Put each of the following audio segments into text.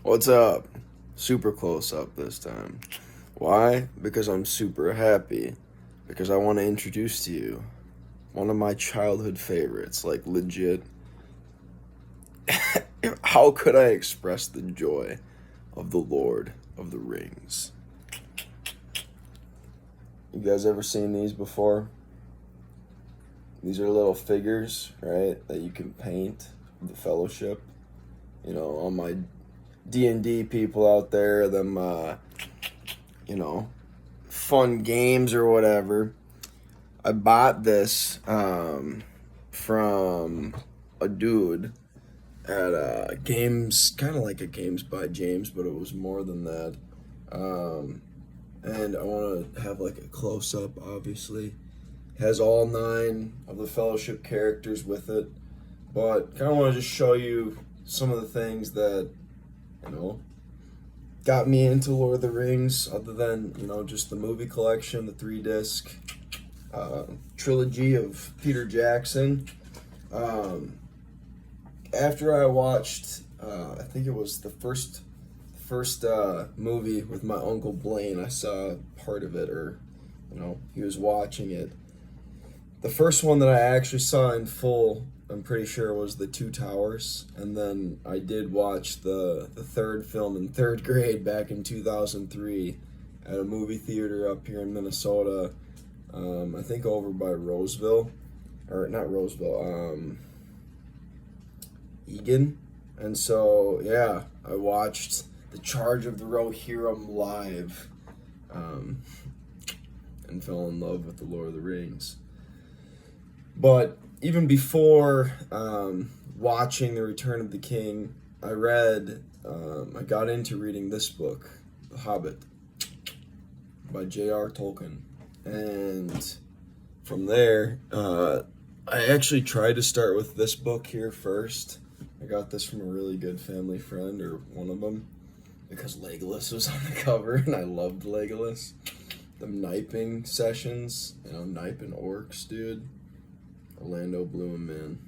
What's up? Super close up this time. Why? Because I'm super happy. Because I want to introduce to you one of my childhood favorites. Like, legit. How could I express the joy of the Lord of the Rings? You guys ever seen these before? These are little figures, right, that you can paint with the Fellowship. You know, all my D&D people out there, them, you know, fun games or whatever. I bought this from a dude at Games, kind of like a Games by James, but it was more than that. And I want to have like a close up, obviously. Has all 9 of the Fellowship characters with it, but kind of want to just show you some of the things that, you know, got me into Lord of the Rings, other than, just the movie collection, the 3-disc trilogy of Peter Jackson. After I watched, I think it was the first movie with my Uncle Blaine, I saw part of it, or, he was watching it. The first one that I actually saw in full, I'm pretty sure, was The Two Towers. And then I did watch the third film in third grade back in 2003 at a movie theater up here in Minnesota. I think over by Roseville. Or not Roseville, Egan. And so, yeah, I watched The Charge of the Rohirrim live and fell in love with The Lord of the Rings. But even before watching The Return of the King, I got into reading this book, The Hobbit, by J.R. Tolkien. And from there, I actually tried to start with this book here first. I got this from a really good family friend, or one of them, because Legolas was on the cover, and I loved Legolas. The kniping sessions, kniping orcs, dude. Orlando Bloom, man.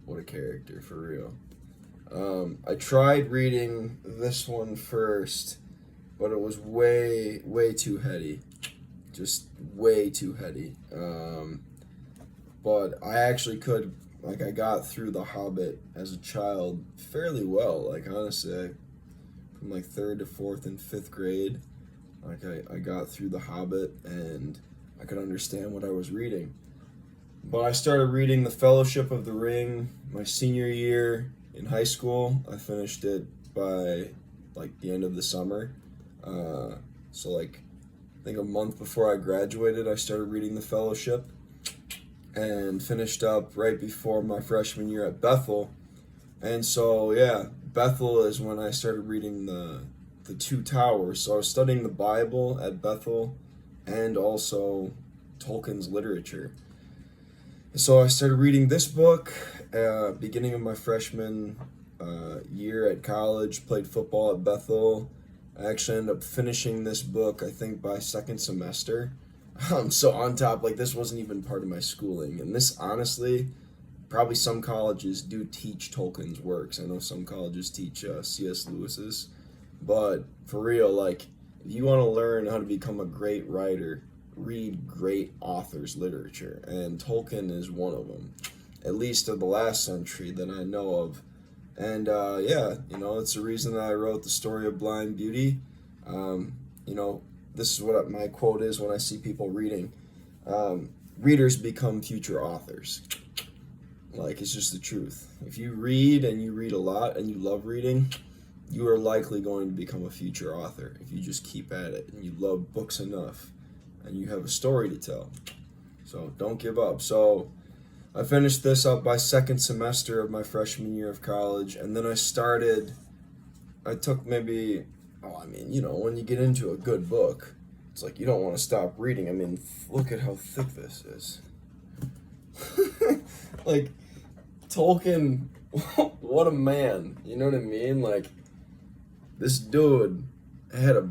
What a character, for real. I tried reading this one first, but it was way, way too heady. Just way too heady. But I actually I got through The Hobbit as a child fairly well. Like, honestly, from like 3rd to 4th and 5th grade, I got through The Hobbit and I could understand what I was reading. But I started reading The Fellowship of the Ring my senior year in high school. I finished it by like the end of the summer. So I think a month before I graduated, I started reading The Fellowship and finished up right before my freshman year at Bethel. And so, yeah, Bethel is when I started reading the Two Towers. So I was studying the Bible at Bethel and also Tolkien's literature. So I started reading this book beginning of my freshman year at college, played football at Bethel. I actually ended up finishing this book, I think, by second semester. So on top, this wasn't even part of my schooling. And this, honestly, probably some colleges do teach Tolkien's works. I know some colleges teach C.S. Lewis's. But for real, if you want to learn how to become a great writer, read great authors' literature, and Tolkien is one of them, at least of the last century that I know of. And it's the reason that I wrote The Story of Blind Beauty. This is what my quote is when I see people reading. Readers become future authors. It's just the truth. If you read and you read a lot and you love reading, you are likely going to become a future author if you just keep at it and you love books enough and you have a story to tell. So don't give up. So I finished this up by second semester of my freshman year of college, and then I took maybe, when you get into a good book, it's like you don't want to stop reading. I mean, look at how thick this is. Tolkien, what a man. You know what I mean? This dude had a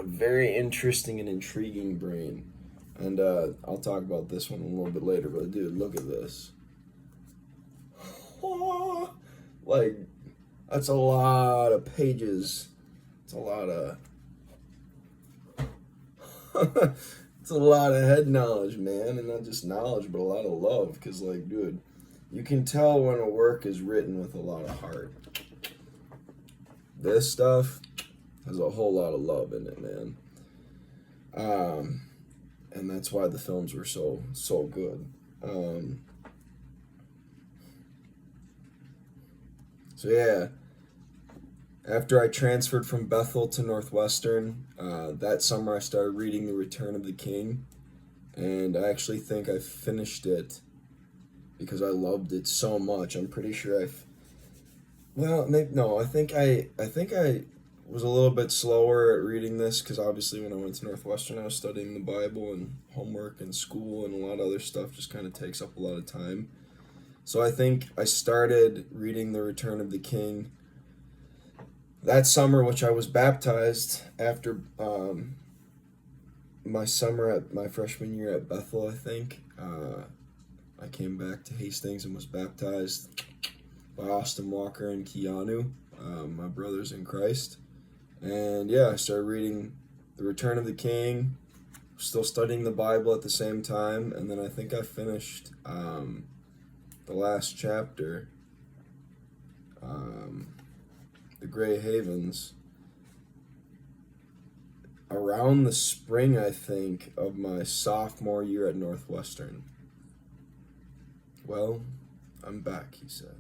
very interesting and intriguing brain. And I'll talk about this one a little bit later, but dude, look at this. That's a lot of pages. It's a lot of it's a lot of head knowledge, man, and not just knowledge, but a lot of love. Cause like, dude, you can tell when a work is written with a lot of heart. This stuff has a whole lot of love in it, man. And that's why the films were so good. So yeah, after I transferred from Bethel to Northwestern, that summer I started reading The Return of the King, and I actually think I finished it because I loved it so much. I'm pretty sure I think I was a little bit slower at reading this because obviously when I went to Northwestern I was studying the Bible and homework and school and a lot of other stuff just kind of takes up a lot of time. So I think I started reading The Return of the King that summer, which I was baptized after my summer at my freshman year at Bethel, I think. I came back to Hastings and was baptized by Austin Walker and Keanu, my brothers in Christ. And yeah, I started reading The Return of the King, still studying the Bible at the same time, and then I think I finished the last chapter, The Grey Havens, around the spring, I think, of my sophomore year at Northwestern. Well, I'm back, he said.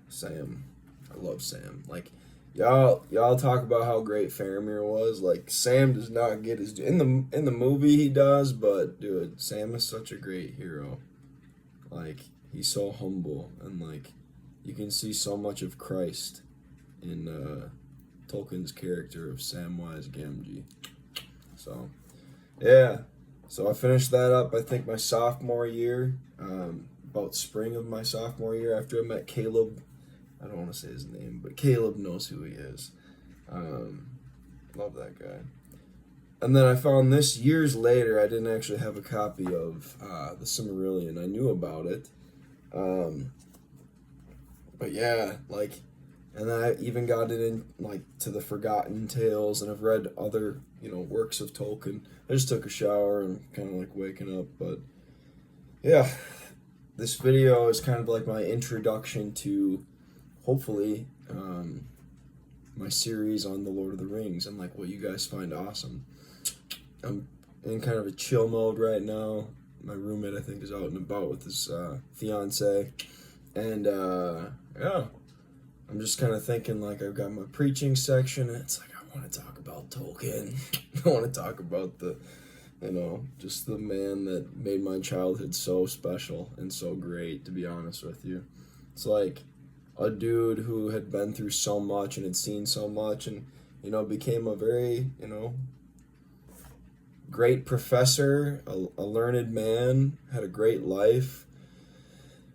Sam. I love Sam. Like, y'all talk about how great Faramir was. Like, Sam does not get his in the movie he does, but dude, Sam is such a great hero. Like, he's so humble, and like you can see so much of Christ in Tolkien's character of Samwise Gamgee. So, yeah. So I finished that up, I think, my sophomore year, about spring of my sophomore year after I met Caleb. I don't want to say his name, but Caleb knows who he is. Love that guy. And then I found this years later. I didn't actually have a copy of the Silmarillion. I knew about it. But yeah, like, and then I even got it in, like, to the Forgotten Tales, and I've read other, works of Tolkien. I just took a shower and kind of, like, waking up, but yeah, this video is kind of like my introduction to, hopefully, my series on The Lord of the Rings and, like, what you guys find awesome. I'm in kind of a chill mode right now. My roommate, I think, is out and about with his fiance, and, yeah. I'm just kind of thinking, like, I've got my preaching section, and it's like, I want to talk about Tolkien. I want to talk about just the man that made my childhood so special and so great, to be honest with you. It's like a dude who had been through so much and had seen so much and, became a very, great professor, a learned man, had a great life,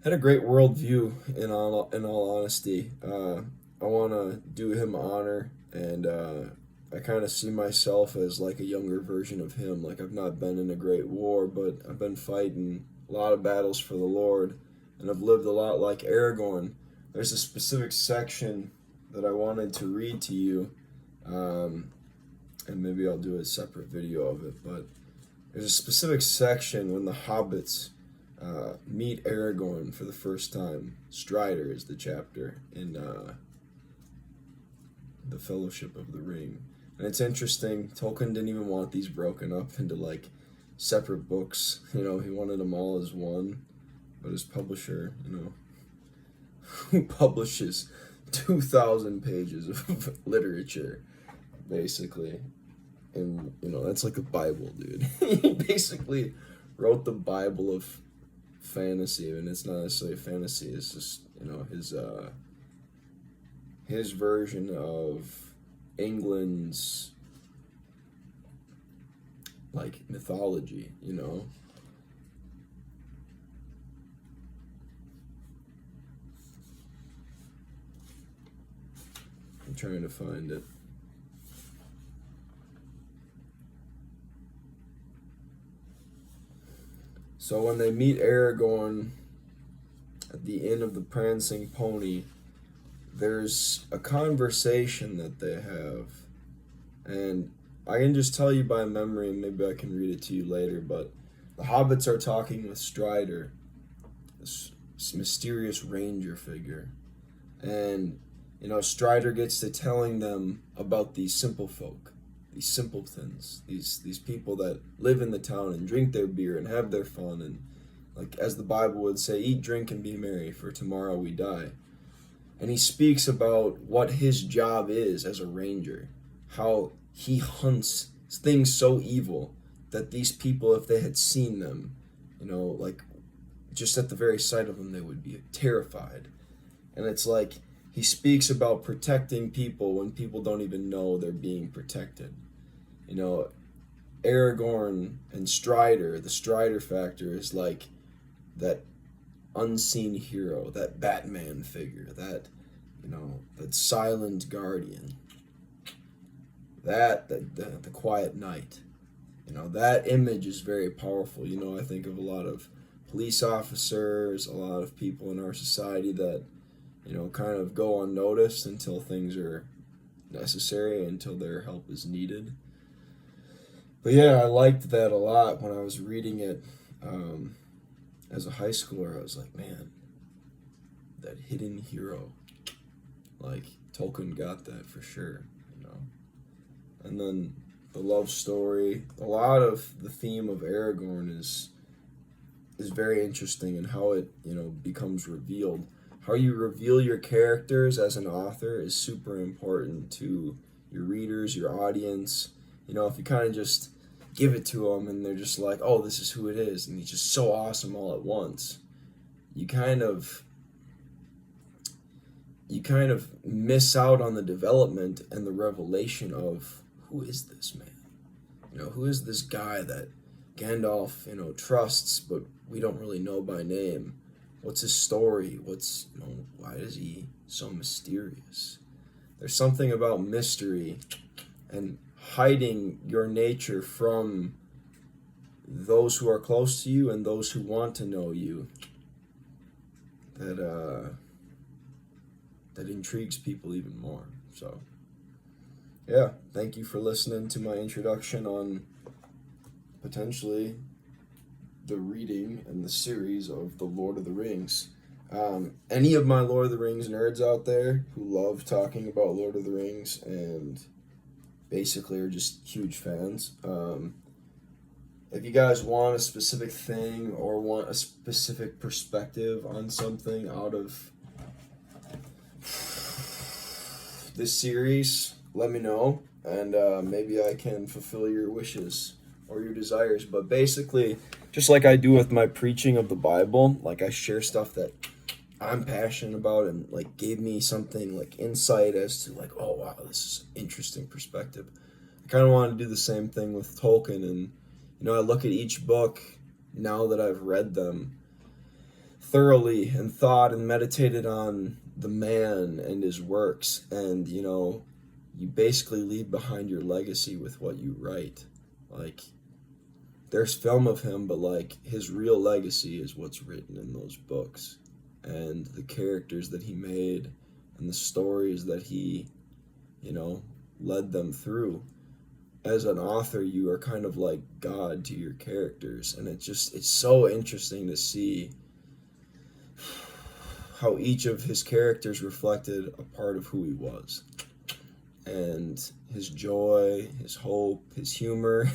had a great worldview, in all honesty. I want to do him honor, and I kind of see myself as like a younger version of him. Like, I've not been in a great war, but I've been fighting a lot of battles for the Lord, and I've lived a lot like Aragorn. There's a specific section that I wanted to read to you, and maybe I'll do a separate video of it, but there's a specific section when the hobbits meet Aragorn for the first time. Strider is the chapter in the Fellowship of the Ring. And it's interesting, Tolkien didn't even want these broken up into, like, separate books. He wanted them all as one. But his publisher, who publishes 2,000 pages of literature, basically. And, that's like a Bible, dude. He basically wrote the Bible of fantasy, and it's not necessarily fantasy, it's just, his version of England's, like, mythology, I'm trying to find it. So when they meet Aragorn at the Inn of the Prancing Pony, there's a conversation that they have, and I can just tell you by memory, and maybe I can read it to you later, but the hobbits are talking with Strider, this mysterious ranger figure, and Strider gets to telling them about these simple folk, these simpletons, these people that live in the town and drink their beer and have their fun, and like as the Bible would say, eat, drink, and be merry, for tomorrow we die. And he speaks about what his job is as a ranger, how he hunts things so evil that these people, if they had seen them, like just at the very sight of them, they would be terrified. And it's like he speaks about protecting people when people don't even know they're being protected. Aragorn and Strider, the Strider factor is like that unseen hero, that Batman figure, that silent guardian, the quiet knight. That image is very powerful. I think of a lot of police officers, a lot of people in our society that kind of go unnoticed until things are necessary, until their help is needed. But yeah, I liked that a lot when I was reading it as a high schooler. I was like, man, that hidden hero. Like, Tolkien got that for sure, And then the love story, a lot of the theme of Aragorn is very interesting, and how it, becomes revealed. How you reveal your characters as an author is super important to your readers, your audience. If you kind of just give it to them and they're just like, oh, this is who it is, and he's just so awesome all at once, you kind of miss out on the development and the revelation of who is this man? Who is this guy that Gandalf, trusts, but we don't really know by name? What's his story? Why is he so mysterious? There's something about mystery and hiding your nature from those who are close to you and those who want to know you that intrigues people even more. So, yeah, thank you for listening to my introduction on potentially the reading and the series of The Lord of the Rings. Any of my Lord of the Rings nerds out there who love talking about Lord of the Rings and basically are just huge fans, if you guys want a specific thing or want a specific perspective on something out of this series, let me know, and maybe I can fulfill your wishes or your desires. But basically, just like I do with my preaching of the Bible, like I share stuff that I'm passionate about and like gave me something like insight as to like, oh wow, this is an interesting perspective. I kind of want to do the same thing with Tolkien, and I look at each book now that I've read them thoroughly and thought and meditated on the man and his works, and you basically leave behind your legacy with what you write. Like, there's film of him, but like his real legacy is what's written in those books, and the characters that he made and the stories that he led them through. As an author, you are kind of like God to your characters, and it's so interesting to see how each of his characters reflected a part of who he was, and his joy, his hope, his humor.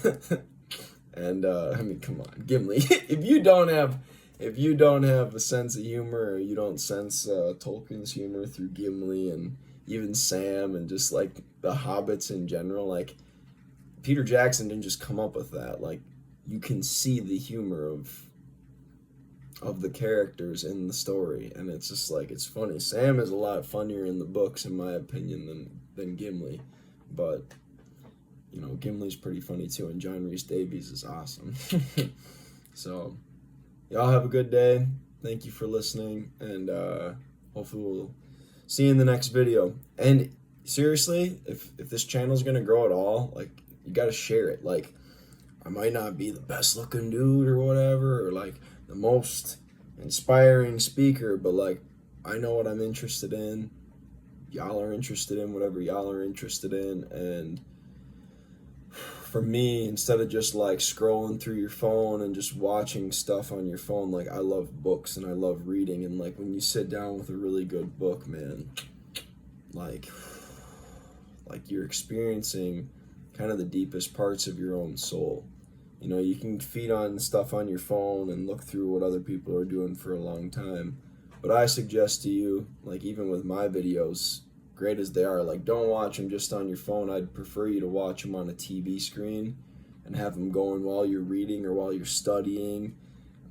And I mean, come on, Gimli. If you don't have a sense of humor, or you don't sense Tolkien's humor through Gimli and even Sam and just like the hobbits in general, like Peter Jackson didn't just come up with that. Like, you can see the humor of the characters in the story, and it's just like, it's funny. Sam is a lot funnier in the books, in my opinion, than Gimli, but Gimli's pretty funny too, and John Rhys Davies is awesome. So, y'all have a good day. Thank you for listening, and hopefully we'll see you in the next video. And seriously, if this channel's gonna grow at all, like, you gotta share it. Like, I might not be the best looking dude or whatever, or like the most inspiring speaker, but like I know what I'm interested in. Y'all are interested in whatever y'all are interested in, and for me, instead of just like scrolling through your phone and just watching stuff on your phone, like I love books and I love reading, and like when you sit down with a really good book, man, like you're experiencing kind of the deepest parts of your own soul. You know, you can feed on stuff on your phone and look through what other people are doing for a long time. But I suggest to you, like even with my videos, great as they are, like don't watch them just on your phone. I'd prefer you to watch them on a TV screen and have them going while you're reading or while you're studying,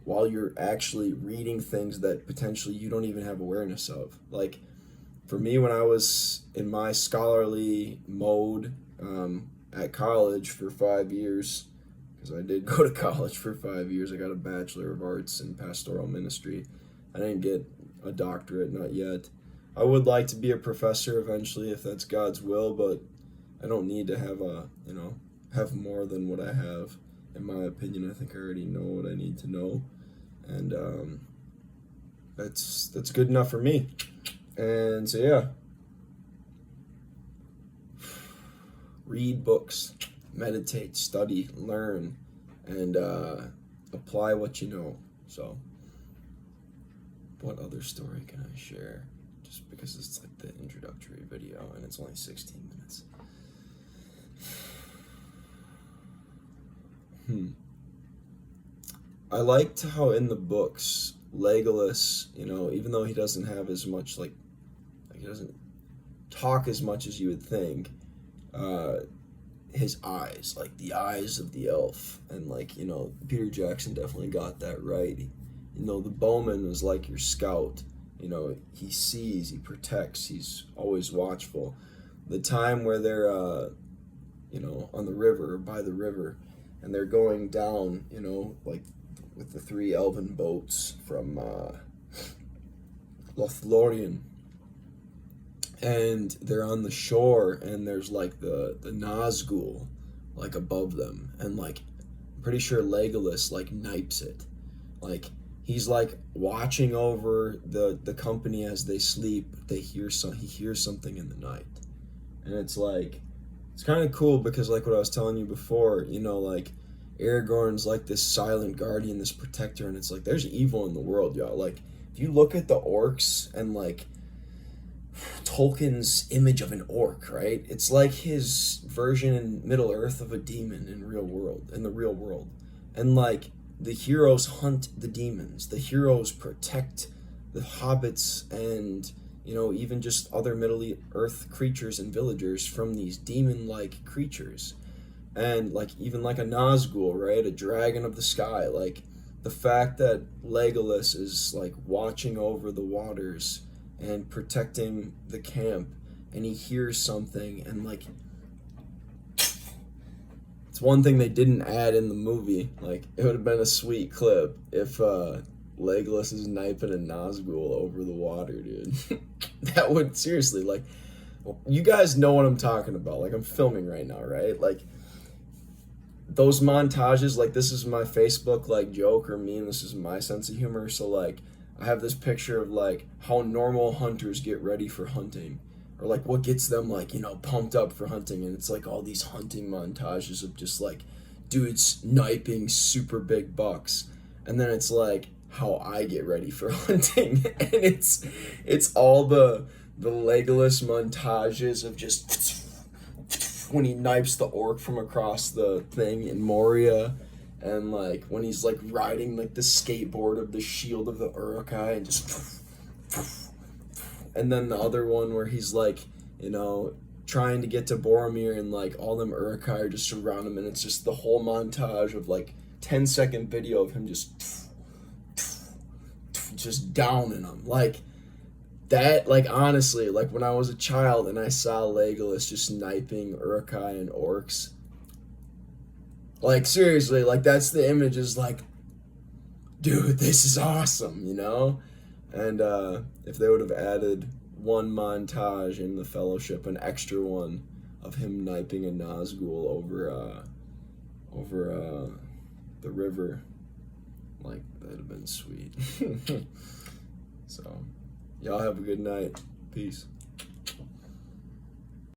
while you're actually reading things that potentially you don't even have awareness of. Like for me, when I was in my scholarly mode at college for 5 years, because I did go to college for 5 years. I got a Bachelor of Arts in Pastoral Ministry. I didn't get a doctorate, not yet. I would like to be a professor eventually if that's God's will, but I don't need to have have more than what I have. In my opinion, I think I already know what I need to know, and that's good enough for me. And so yeah, read books, meditate, study, learn, and apply what you know. So what other story can I share? Just because it's like the introductory video and it's only 16 minutes. I liked how in the books, Legolas, you know, even though he doesn't have as much, like he doesn't talk as much as you would think, his eyes, like the eyes of the elf, and like, you know, Peter Jackson definitely got that right. You know, the bowman was like your scout. You know, he sees, he protects, he's always watchful. The time where they're, you know, on the river, or by the river, and they're going down, you know, like with the 3 elven boats from Lothlorien, and they're on the shore, and there's like the Nazgul like above them, and like I'm pretty sure Legolas like knipes it. Like he's like watching over the company as they sleep. He hears something in the night, and it's like it's kind of cool because like what I was telling you before, you know, like Aragorn's like this silent guardian, this protector, and it's like there's evil in the world, y'all. Like if you look at the orcs and like Tolkien's image of an orc, right? It's like his version in Middle Earth of a demon in the real world. And like the heroes hunt the demons. The heroes protect the hobbits and, you know, even just other Middle Earth creatures and villagers from these demon-like creatures. And like even like a Nazgul, right? A dragon of the sky. Like the fact that Legolas is like watching over the waters and protecting the camp, and he hears something, and like it's one thing they didn't add in the movie. Like it would have been a sweet clip if Legolas is knifing a Nazgul over the water, dude. That would seriously, like, you guys know what I'm talking about. Like I'm filming right now, right? Like those montages, like this is my Facebook like joke or meme. This is my sense of humor. So like I have this picture of like how normal hunters get ready for hunting, or like what gets them like, you know, pumped up for hunting, and it's like all these hunting montages of just like dudes sniping super big bucks, and then it's like how I get ready for hunting, and it's all the Legolas montages of just when he knifes the orc from across the thing in Moria. And like when he's like riding like the skateboard of the shield of the Uruk-hai and just, and then the other one where he's like, you know, trying to get to Boromir and like all them Uruk-hai are just around him, and it's just the whole montage of like 10-second video of him just downing them. Like that, like honestly, like when I was a child and I saw Legolas just sniping Uruk-hai and orcs, like seriously, like that's the image, is like, dude, this is awesome, you know? And if they would have added one montage in the Fellowship, an extra one of him knifing a Nazgul over the river, like that'd have been sweet. So, y'all have a good night. Peace.